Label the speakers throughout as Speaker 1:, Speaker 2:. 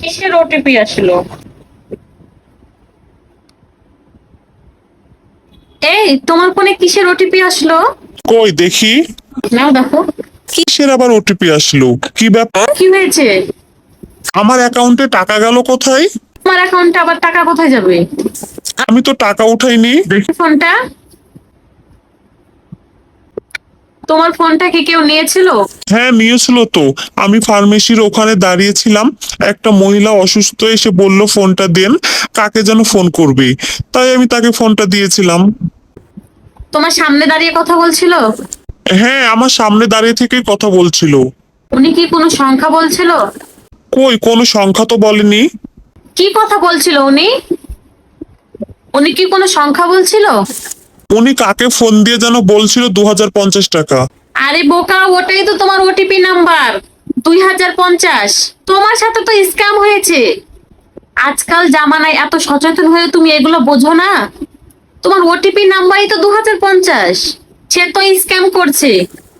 Speaker 1: কিসের ওটিপি আসলো? এই তোমার ফোনে কিসের ওটিপি আসলো?
Speaker 2: কই দেখি।
Speaker 1: নাও দেখো।
Speaker 2: কিসের আবার ওটিপি আসলো? কি ব্যাপার?
Speaker 1: কি হয়েছে?
Speaker 2: আমার অ্যাকাউন্টে টাকা গেল কোথায়?
Speaker 1: তোমার অ্যাকাউন্টে আবার টাকা কোথায় যাবে?
Speaker 2: আমি তো টাকা উঠাইনি।
Speaker 1: দেখি ফোনটা। তোমার ফোনটা কি কেউ নিয়েছিল?
Speaker 2: হ্যাঁ নিয়েছিল তো। আমি ফার্মেসির ওখানে দাঁড়িয়েছিলাম, একটা মহিলা অসুস্থ এসে বলল ফোনটা দেন, কাকে যেন ফোন করবে, তাই আমি তাকে ফোনটা দিয়েছিলাম।
Speaker 1: তোমার সামনে দাঁড়িয়ে কথা বলছিল?
Speaker 2: হ্যাঁ আমার সামনে দাঁড়িয়ে থেকেই কথা বলছিল।
Speaker 1: উনি কি কোনো সংখ্যা বলছিল?
Speaker 2: কই কোনো সংখ্যা তো বলেনি।
Speaker 1: কি কথা বলছিল উনি? উনি কি কোনো সংখ্যা বলছিল?
Speaker 2: উনি কাকে ফোন দিয়ে যেন বলছিল 2050 টাকা।
Speaker 1: আরে বোকা, ওটাই তো তোমার ওটিপি নাম্বার। 2050। তোমার সাথে তো স্ক্যাম হয়েছে। আজকাল জামানায় এত সচেতন হয়ে তুমি এগুলো বোঝো না? তোমার ওটিপি নাম্বারই তো 2050। সে তো স্ক্যাম করছে।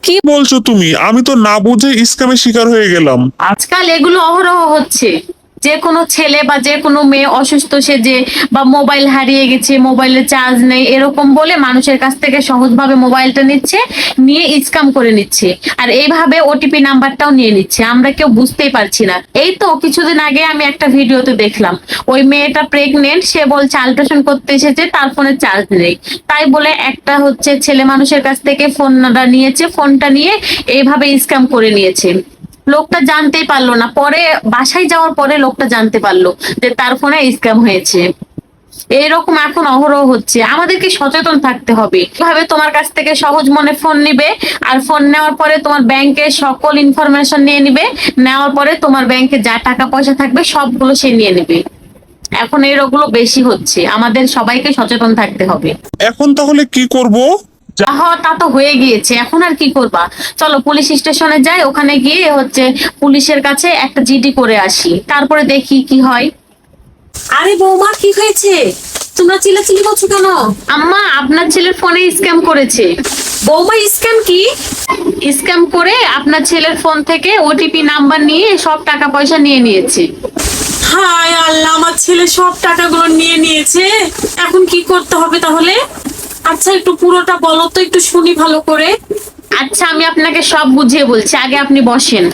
Speaker 2: কি বলছো তুমি? আমি তো না বুঝে স্ক্যামের শিকার হয়ে গেলাম।
Speaker 1: আজকাল এগুলো অহরহ হচ্ছে। যে কোনো ছেলে বা যে কোনো মেয়ে অসুস্থ সেজে বা মোবাইল হারিয়ে গেছে, মোবাইলে চার্জ নেই, এরকম বলে মানুষের কাছ থেকে সহজভাবে মোবাইলটা নিচ্ছে, নিয়ে স্ক্যাম করে নিচ্ছে। আর এইভাবে ওটিপি নাম্বারটাও নিয়ে নিচ্ছে, আমরা কেউ বুঝতেই পারছি না। এই তো কিছুদিন আগে আমি একটা ভিডিওতে দেখলাম, ওই মেয়েটা প্রেগনেন্ট, সে বলছে আল্ট্রাসাউন্ড করতে এসেছে, তার ফোনে চার্জ নেই। তাই বলে একটা ছেলে মানুষের কাছ থেকে ফোনটা নিয়েছে, ফোনটা নিয়ে এইভাবে স্ক্যাম করে নিয়েছে। লোকটা জানতেই পারলো না, পরে বাসায় যাওয়ার পরে লোকটা জানতে পারলো যে তার ফোনে স্ক্যাম হয়েছে। এইরকম এখন অহরহ হচ্ছে, আমাদেরকে সচেতন থাকতে হবে। কিভাবে তোমার কাছ থেকে সহজ মনে ফোন নিবে, আর ফোন নেওয়ার পরে তোমার ব্যাংকের সকল ইনফরমেশন নিয়ে নিবে। নেওয়ার পরে তোমার ব্যাংকে যা টাকা পয়সা থাকবে সবগুলো সে নিয়ে নেবে। এখন এরগুলো বেশি হচ্ছে, আমাদের সবাইকে সচেতন থাকতে হবে।
Speaker 2: এখন তাহলে কি করব?
Speaker 1: তা তো হয়ে গিয়েছে, এখন আর কি করবা? চলো পুলিশ স্টেশনে যাই, ওখানে গিয়ে পুলিশের কাছে একটা জিডি করে আসি, তারপরে দেখি কি হয়।
Speaker 3: আরে বৌমা, কি হয়েছে? তোমরা চিল্লাচিল্লি করছো কেন?
Speaker 1: আম্মা, আপনার ছেলের ফোনে স্ক্যাম করেছে।
Speaker 3: বৌমা, স্ক্যাম কি?
Speaker 1: স্ক্যাম করে আপনার ছেলের ফোন থেকে ওটিপি নাম্বার নিয়ে সব টাকা পয়সা নিয়ে নিয়েছে।
Speaker 3: হায় আল্লাহ, আমার ছেলে সব টাকাগুলো নিয়ে নিয়েছে। এখন কি করতে হবে তাহলে? আচ্ছা, একটু পুরোটা বলো তো, একটু শুনি ভালো করে।
Speaker 1: আচ্ছা, আমি আপনাকে সব বুঝিয়ে বলছি, আগে আপনি বসেন।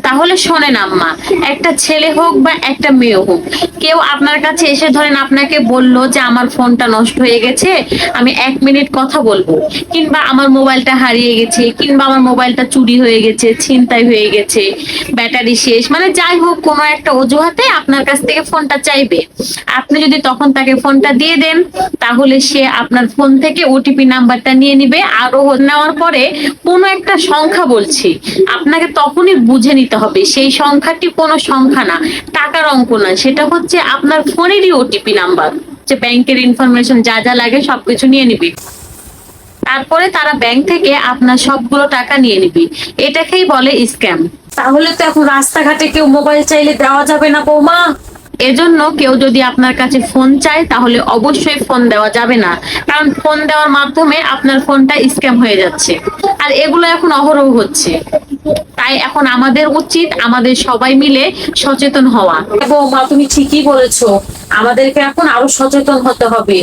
Speaker 1: তাহলে শোনেন আম্মা, একটা ছেলে হোক বা একটা মেয়ে হোক, কেউ আপনার কাছে এসে ধরেন আপনাকে বলল যে আমার ফোনটা নষ্ট হয়ে গেছে, আমি 1 মিনিট কথা বলবো, কিংবা আমার মোবাইলটা হারিয়ে গেছে, কিংবা আমার মোবাইলটা চুরি হয়ে গেছে, ছিনতাই হয়ে গেছে, ব্যাটারি শেষ, মানে যাই হোক কোনো একটা অজুহাতে আপনার কাছ থেকে ফোনটা চাইবে। আপনি যদি তখন তাকে ফোনটা দিয়ে দেন, তাহলে সে আপনার ফোন থেকে ওটিপি নাম্বারটা নিয়ে নিবে। আরো নেওয়ার পরে কোনো একটা সংখ্যা বলছি, আপনাকে তখনই বুঝে নিতে হবে সেই সংখ্যাটি কোনো সংখ্যা না, টাকার অঙ্ক না, সেটা হচ্ছে আপনার ফোনেরই ওটিপি নাম্বার। যে ব্যাংকের ইনফরমেশন যা যা লাগে সবকিছু নিয়ে নিবি, তারপরে তারা ব্যাংক থেকে আপনার সবগুলো টাকা নিয়ে নিবি। এটাকেই বলে স্ক্যাম।
Speaker 3: তাহলে তো এখন রাস্তাঘাটে কেউ মোবাইল চাইলে দেওয়া যাবে না বৌমা।
Speaker 1: এজন্য কেউ যদি আপনার কাছে ফোন চায় তাহলে অবশ্যই ফোন দেওয়া যাবে না, কারণ ফোন দেওয়ার মাধ্যমে আপনার ফোনটা স্ক্যাম হয়ে যাচ্ছে। আর এগুলো এখন অহরহ হচ্ছে, তাই এখন আমাদের উচিত আমাদের সবাই মিলে সচেতন হওয়া।
Speaker 3: বৌমা, তুমি ঠিকই বলেছো, আমাদেরকে এখন আরো সচেতন হতে হবে,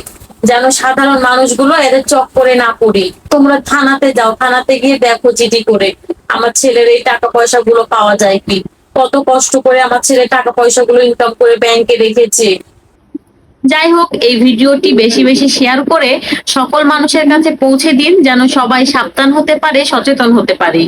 Speaker 3: যেন সাধারণ মানুষগুলো এদের চক্করে না পড়ি। তোমরা থানাতে যাও, থানাতে গিয়ে দেখো জিডি করে আমার ছেলের এই টাকা পয়সা গুলো পাওয়া যায় কি। কত কষ্ট করে আমার ছেলে টাকা পয়সা গুলো ইনকাম করে ব্যাংকে রেখেছে।
Speaker 1: যাই হোক, এই ভিডিওটি বেশি বেশি শেয়ার করে সকল মানুষের কাছে পৌঁছে দিন, যেন সবাই সাবধান হতে পারে, সচেতন হতে পারে।